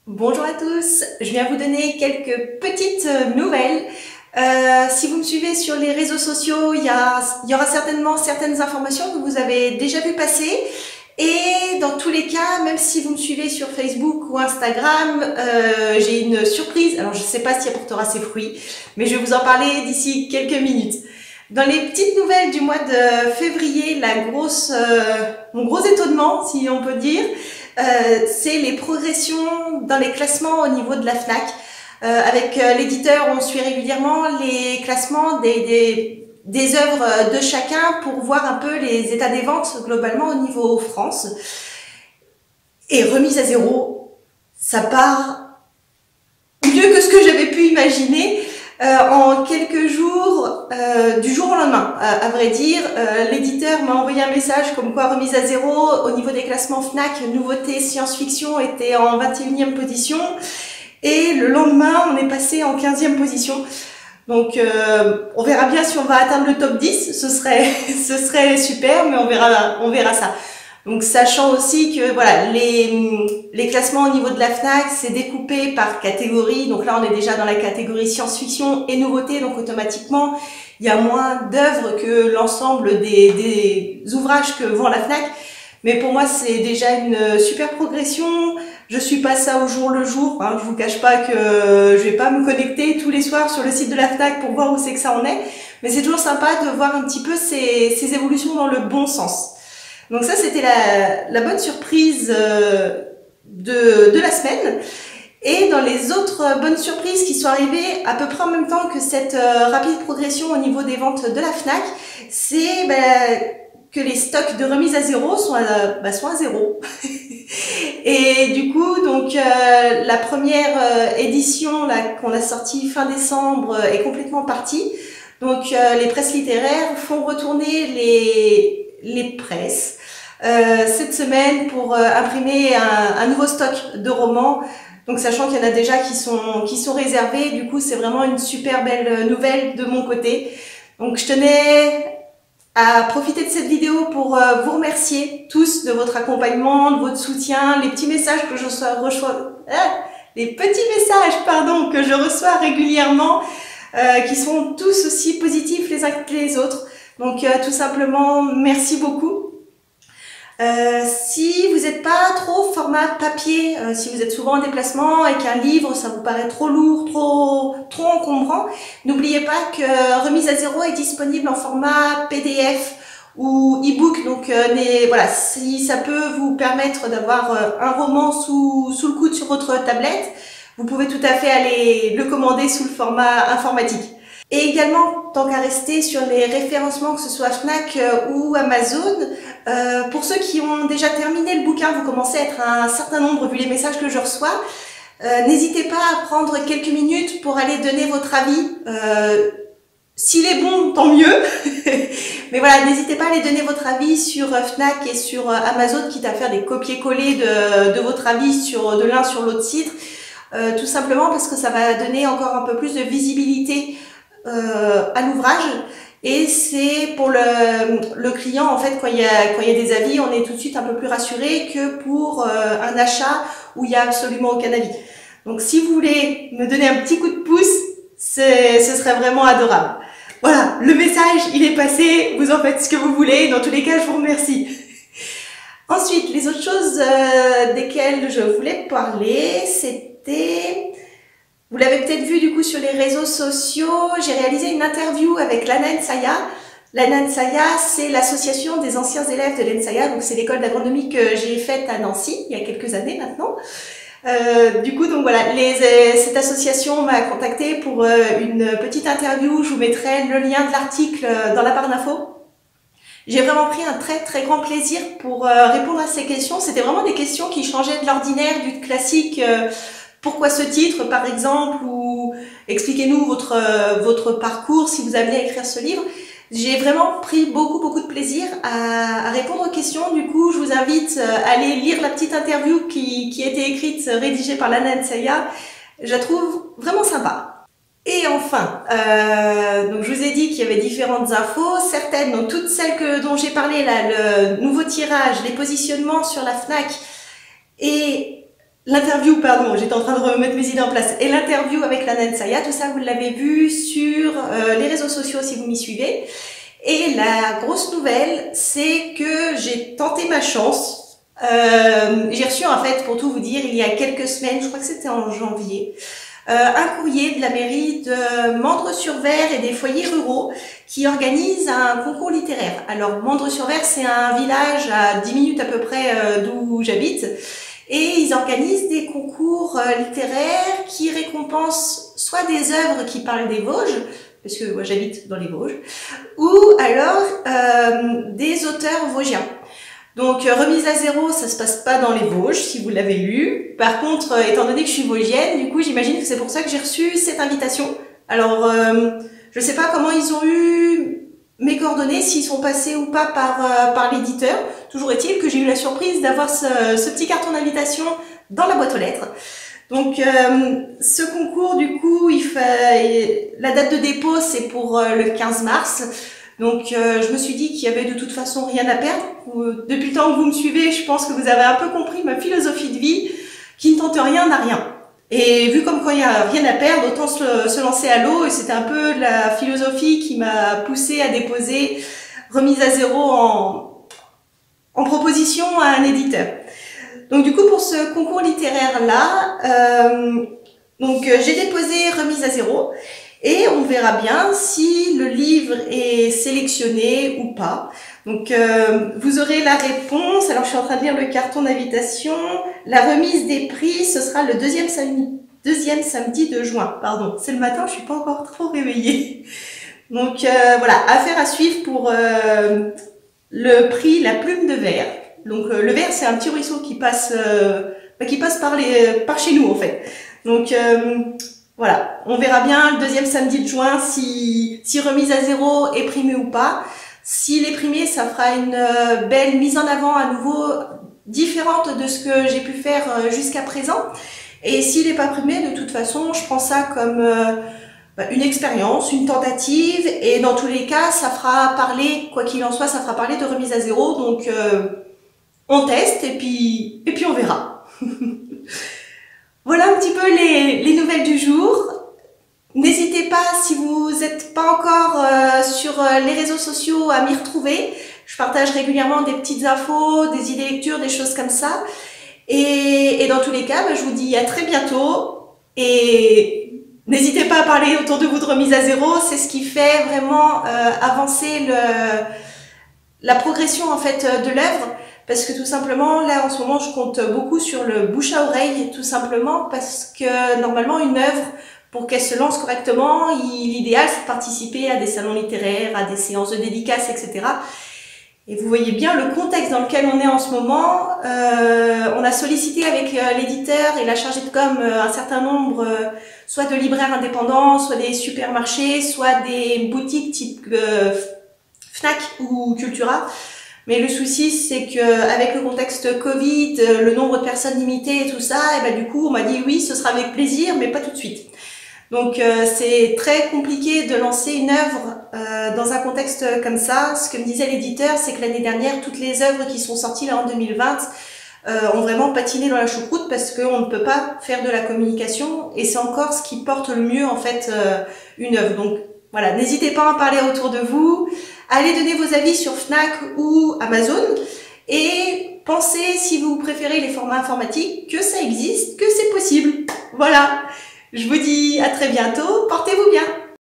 Bonjour à tous, je viens vous donner quelques petites nouvelles. Si vous me suivez sur les réseaux sociaux, il y aura certainement certaines informations que vous avez déjà vu passer. Et dans tous les cas, même si vous me suivez sur Facebook ou Instagram, j'ai une surprise. Alors je ne sais pas si elle portera ses fruits, mais je vais vous en parler d'ici quelques minutes. Dans les petites nouvelles du mois de février, mon gros étonnement, si on peut dire, c'est les progressions dans les classements au niveau de la FNAC. Avec l'éditeur, on suit régulièrement les classements des œuvres de chacun pour voir un peu les états des ventes globalement au niveau France. Et remise à zéro, ça part mieux que ce que j'avais pu imaginer. En quelques jours, du jour au lendemain, à vrai dire, l'éditeur m'a envoyé un message comme quoi remise à zéro au niveau des classements FNAC, nouveauté science-fiction était en 21e position et le lendemain on est passé en 15e position. Donc on verra bien si on va atteindre le top 10, ce serait super, mais on verra ça. Donc sachant aussi que voilà, les classements au niveau de la FNAC, c'est découpé par catégorie. Donc là, on est déjà dans la catégorie science-fiction et nouveauté. Donc automatiquement, il y a moins d'œuvres que l'ensemble des ouvrages que vend la FNAC. Mais pour moi, c'est déjà une super progression. Je suis pas ça au jour le jour. Hein. Je vous cache pas que je vais pas me connecter tous les soirs sur le site de la FNAC pour voir où c'est que ça en est. Mais c'est toujours sympa de voir un petit peu ces évolutions dans le bon sens. Donc ça, c'était la bonne surprise de la semaine. Et dans les autres bonnes surprises qui sont arrivées à peu près en même temps que cette rapide progression au niveau des ventes de la FNAC, c'est que les stocks de remise à zéro sont à zéro. Et du coup, donc la première édition qu'on a sortie fin décembre est complètement partie. Donc les presses littéraires font retourner les presses cette semaine pour imprimer un nouveau stock de romans. Donc sachant qu'il y en a déjà qui sont réservés, du coup c'est vraiment une super belle nouvelle de mon côté. Donc je tenais à profiter de cette vidéo pour vous remercier tous de votre accompagnement, de votre soutien, les petits messages que les petits messages pardon que je reçois régulièrement, qui sont tous aussi positifs les uns que les autres. Donc tout simplement merci beaucoup. Si vous n'êtes pas trop format papier, si vous êtes souvent en déplacement et qu'un livre ça vous paraît trop lourd, trop encombrant, n'oubliez pas que Remise à zéro est disponible en format PDF ou e-book. Donc voilà, si ça peut vous permettre d'avoir un roman sous le coude sur votre tablette, vous pouvez tout à fait aller le commander sous le format informatique. Et également, tant qu'à rester sur les référencements, que ce soit Fnac ou Amazon, pour ceux qui ont déjà terminé le bouquin, vous commencez à être un certain nombre vu les messages que je reçois, n'hésitez pas à prendre quelques minutes pour aller donner votre avis. S'il est bon, tant mieux. Mais voilà, n'hésitez pas à aller donner votre avis sur Fnac et sur Amazon, quitte à faire des copier-coller de votre avis de l'un sur l'autre site. Tout simplement parce que ça va donner encore un peu plus de visibilité à l'ouvrage, et c'est pour le client en fait quand il y a des avis, on est tout de suite un peu plus rassuré que pour un achat où il y a absolument aucun avis. Donc si vous voulez me donner un petit coup de pouce, ce serait vraiment adorable. Voilà, le message il est passé, vous en faites ce que vous voulez, dans tous les cas je vous remercie. Ensuite, les autres choses desquelles je voulais parler, c'était... Vous l'avez peut-être vu du coup sur les réseaux sociaux, j'ai réalisé une interview avec l'ANA-ENSAIA. L'ANA-ENSAIA, c'est l'association des anciens élèves de l'ENSAIA, donc c'est l'école d'agronomie que j'ai faite à Nancy, il y a quelques années maintenant. Du coup, donc voilà, cette association m'a contacté pour une petite interview, je vous mettrai le lien de l'article dans la barre d'infos. J'ai vraiment pris un très très grand plaisir pour répondre à ces questions. C'était vraiment des questions qui changeaient de l'ordinaire, du classique. Pourquoi ce titre, par exemple, ou expliquez-nous votre parcours si vous avez à écrire ce livre. J'ai vraiment pris beaucoup de plaisir à répondre aux questions. Du coup, je vous invite à aller lire la petite interview qui a été écrite, rédigée par l'ANA-ENSAIA. Je la trouve vraiment sympa. Et enfin, donc je vous ai dit qu'il y avait différentes infos, certaines, donc toutes celles dont j'ai parlé là, le nouveau tirage, les positionnements sur la FNAC et L'interview, pardon, j'étais en train de remettre mes idées en place. Et l'interview avec la Saya, tout ça, vous l'avez vu sur les réseaux sociaux si vous m'y suivez. Et la grosse nouvelle, c'est que j'ai tenté ma chance. J'ai reçu, en fait, pour tout vous dire, il y a quelques semaines, je crois que c'était en janvier, un courrier de la mairie de Mandres-sur-Ver et des foyers ruraux qui organise un concours littéraire. Alors, Mandres-sur-Ver, c'est un village à 10 minutes à peu près d'où j'habite. Et ils organisent des concours littéraires qui récompensent soit des œuvres qui parlent des Vosges, parce que moi j'habite dans les Vosges, ou alors des auteurs vosgiens. Donc remise à zéro, ça se passe pas dans les Vosges, si vous l'avez lu. Par contre, étant donné que je suis vosgienne, du coup j'imagine que c'est pour ça que j'ai reçu cette invitation. Alors, je sais pas comment ils ont eu mes coordonnées, s'ils sont passés ou pas par l'éditeur. Toujours est-il que j'ai eu la surprise d'avoir ce petit carton d'invitation dans la boîte aux lettres. Donc ce concours, du coup, la date de dépôt, c'est pour le 15 mars. Donc je me suis dit qu'il y avait de toute façon rien à perdre. Depuis le temps que vous me suivez, je pense que vous avez un peu compris ma philosophie de vie, qui ne tente rien n'a rien. Et vu comme quoi il n'y a rien à perdre, autant se lancer à l'eau. Et c'était un peu la philosophie qui m'a poussée à déposer remise à zéro en proposition à un éditeur. Donc du coup, pour ce concours littéraire-là, j'ai déposé remise à zéro et on verra bien si le livre est sélectionné ou pas. Donc vous aurez la réponse. Alors je suis en train de lire le carton d'invitation. La remise des prix, ce sera le deuxième samedi de juin. Pardon, c'est le matin, je suis pas encore trop réveillée. Donc voilà, affaire à suivre pour le prix La Plume de Verre. Donc le Verre, c'est un petit ruisseau qui passe par chez nous en fait. Donc voilà, on verra bien le deuxième samedi de juin si remise à zéro est primé ou pas. S'il est primé, ça fera une belle mise en avant à nouveau différente de ce que j'ai pu faire jusqu'à présent. Et s'il n'est pas primé, de toute façon, je prends ça comme une expérience, une tentative. Et dans tous les cas, ça fera parler, quoi qu'il en soit, ça fera parler de remise à zéro. Donc on teste et puis on verra. Voilà un petit peu les nouvelles du jour. N'hésitez pas, si vous n'êtes pas encore sur les réseaux sociaux, à m'y retrouver. Je partage régulièrement des petites infos, des idées lecture, des choses comme ça. Et dans tous les cas, je vous dis à très bientôt. Et n'hésitez pas à parler autour de vous de remise à zéro. C'est ce qui fait vraiment avancer la progression en fait de l'œuvre. Parce que tout simplement, là en ce moment, je compte beaucoup sur le bouche à oreille, tout simplement parce que normalement une œuvre, pour qu'elle se lance correctement, l'idéal c'est de participer à des salons littéraires, à des séances de dédicaces, etc. Et vous voyez bien le contexte dans lequel on est en ce moment. On a sollicité avec l'éditeur et la chargée de com un certain nombre, soit de libraires indépendants, soit des supermarchés, soit des boutiques type Fnac ou Cultura. Mais le souci, c'est que avec le contexte Covid, le nombre de personnes limitées et tout ça, et du coup, on m'a dit oui, ce sera avec plaisir, mais pas tout de suite. Donc, c'est très compliqué de lancer une œuvre dans un contexte comme ça. Ce que me disait l'éditeur, c'est que l'année dernière, toutes les œuvres qui sont sorties là en 2020 ont vraiment patiné dans la choucroute parce qu'on ne peut pas faire de la communication et c'est encore ce qui porte le mieux en fait une œuvre. Donc voilà, n'hésitez pas à en parler autour de vous. Allez donner vos avis sur Fnac ou Amazon et pensez, si vous préférez les formats informatiques, que ça existe, que c'est possible. Voilà, je vous dis à très bientôt, portez-vous bien.